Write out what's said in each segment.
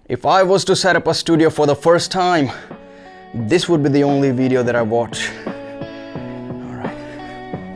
If I was to set up a studio for the first time, this would be the only video that I watch. Alright.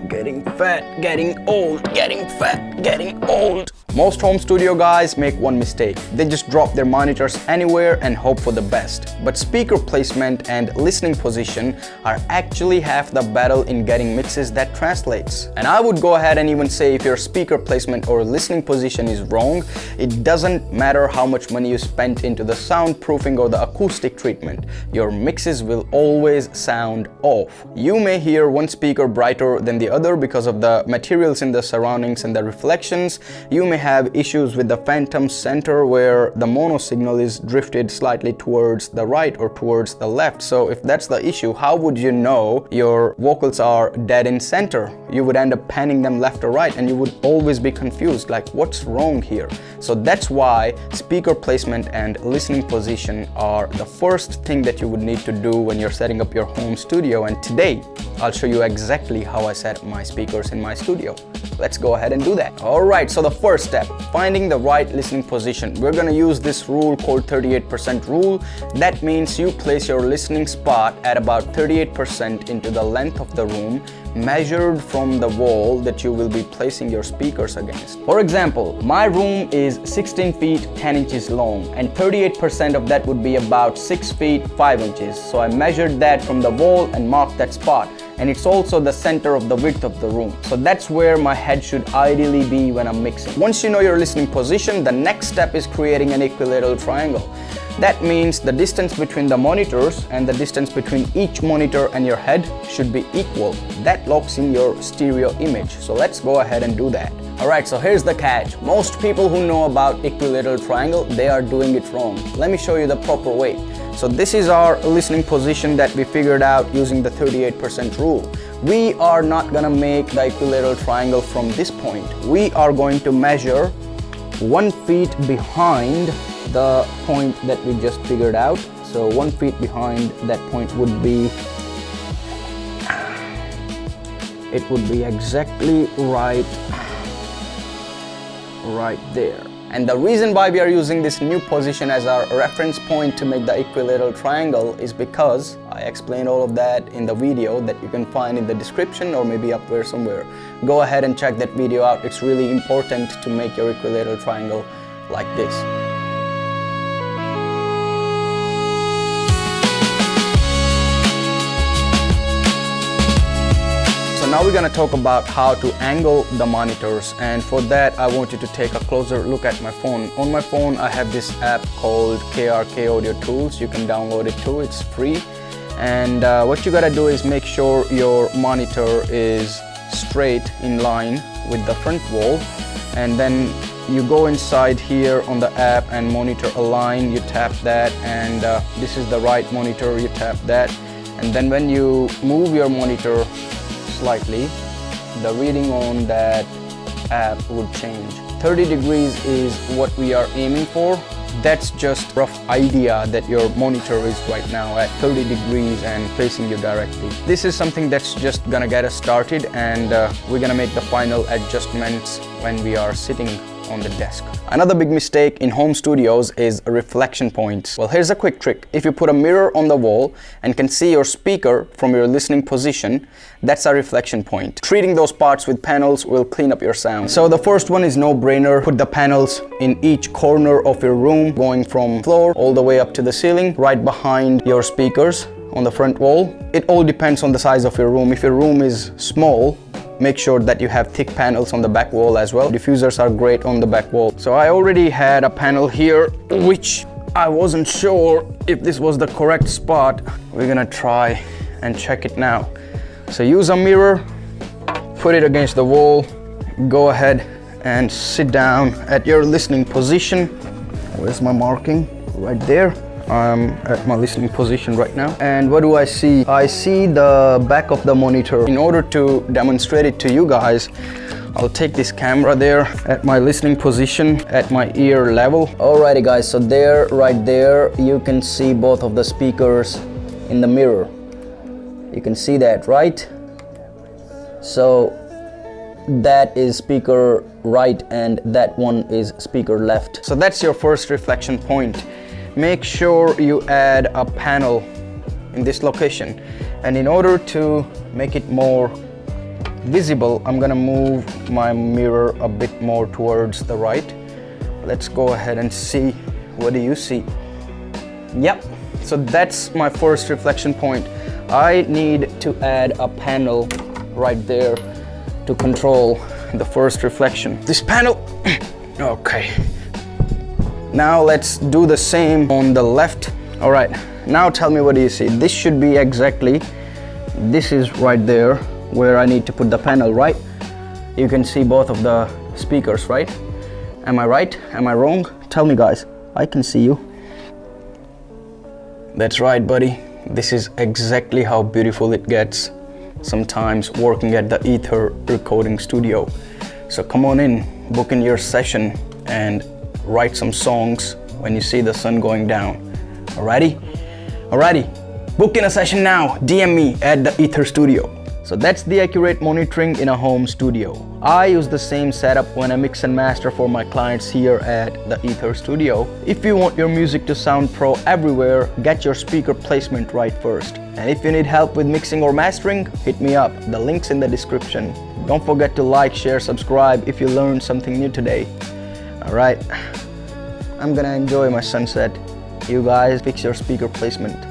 Getting fat, getting old, getting fat, getting old. Most home studio guys make one mistake. They just drop their monitors anywhere and hope for the best. But speaker placement and listening position are actually half the battle in getting mixes that translates. And I would go ahead and even say if your speaker placement or listening position is wrong, it doesn't matter how much money you spent into the soundproofing or the acoustic treatment. Your mixes will always sound off. You may hear one speaker brighter than the other because of the materials in the surroundings and the reflections. You may have issues with the phantom center where the mono signal is drifted slightly towards the right or towards the left. So if that's the issue, how would you know your vocals are dead in center? You would end up panning them left or right and you would always be confused, like what's wrong here? So that's why speaker placement and listening position are the first thing that you would need to do when you're setting up your home studio. And today I'll show you exactly how I set up my speakers in my studio. Let's go ahead and do that. Alright, so the first step, finding the right listening position. We're gonna use this rule called 38% rule. That means you place your listening spot at about 38% into the length of the room, measured from the wall that you will be placing your speakers against. For example, my room is 16 feet 10 inches long and 38% of that would be about 6 feet 5 inches. So I measured that from the wall and marked that spot. And it's also the center of the width of the room. So that's where my head should ideally be when I'm mixing. Once you know your listening position, the next step is creating an equilateral triangle. That means the distance between the monitors and the distance between each monitor and your head should be equal. That locks in your stereo image. So let's go ahead and do that. Alright, so here's the catch. Most people who know about equilateral triangle, they are doing it wrong. Let me show you the proper way. So this is our listening position that we figured out using the 38% rule. We are not gonna make the equilateral triangle from this point. We are going to measure 1 feet behind the point that we just figured out. So 1 feet behind that point would be, it would be exactly right there. And the reason why we are using this new position as our reference point to make the equilateral triangle is because I explained all of that in the video that you can find in the description or maybe up there somewhere. Go ahead and check that video out. It's really important to make your equilateral triangle like this. Now we're going to talk about how to angle the monitors, and for that I want you to take a closer look at my phone. On my phone I have this app called KRK Audio Tools. You can download it too, it's free. And what you gotta do is make sure your monitor is straight in line with the front wall, and then you go inside here on the app and monitor align, you tap that, and this is the right monitor, you tap that, and then when you move your monitor slightly, the reading on that app would change. 30 degrees is what we are aiming for. That's just a rough idea that your monitor is right now at 30 degrees and facing you directly. This is something that's just gonna get us started, and we're gonna make the final adjustments when we are sitting on the desk. Another big mistake in home studios is reflection points. Well, here's a quick trick. If you put a mirror on the wall and can see your speaker from your listening position, that's a reflection point. Treating those parts with panels will clean up your sound. So the first one is no-brainer. Put the panels in each corner of your room, going from floor all the way up to the ceiling, right behind your speakers on the front wall. It all depends on the size of your room. If your room is small, make sure that you have thick panels on the back wall as well. Diffusers are great on the back wall. So I already had a panel here, which I wasn't sure if this was the correct spot. We're gonna try and check it now. So use a mirror, put it against the wall, go ahead and sit down at your listening position. Where's my marking? Right there. I'm at my listening position right now. And what do I see? I see the back of the monitor. In order to demonstrate it to you guys, I'll take this camera there at my listening position at my ear level. Alrighty guys, so there, right there, you can see both of the speakers in the mirror. You can see that, right? So that is speaker right and that one is speaker left. So that's your first reflection point. Make sure you add a panel in this location, and in order to make it more visible, I'm gonna move my mirror a bit more towards the right. Let's go ahead and see. What do you see? Yep, so that's my first reflection point. I need to add a panel right there to control the first reflection. This panel, okay. Now let's do the same on the left. All right, now tell me, what do you see? This should be exactly, this is right there where I need to put the panel, right? You can see both of the speakers, right? Am I right? Am I wrong? Tell me, guys. I can see you. That's right, buddy. This is exactly how beautiful it gets sometimes working at the Ether recording studio. So come on in, book in your session and write some songs when you see the sun going down. Alrighty? Alrighty, book in a session now. DM me at the Ether studio. So that's the accurate monitoring in a home studio. I use the same setup when I mix and master for my clients here at the Ether studio. If you want your music to sound pro everywhere, get your speaker placement right first. And if you need help with mixing or mastering, hit me up. The link's in the description. Don't forget to like, share, subscribe if you learned something new today. Alright, I'm gonna enjoy my sunset. You guys fix your speaker placement.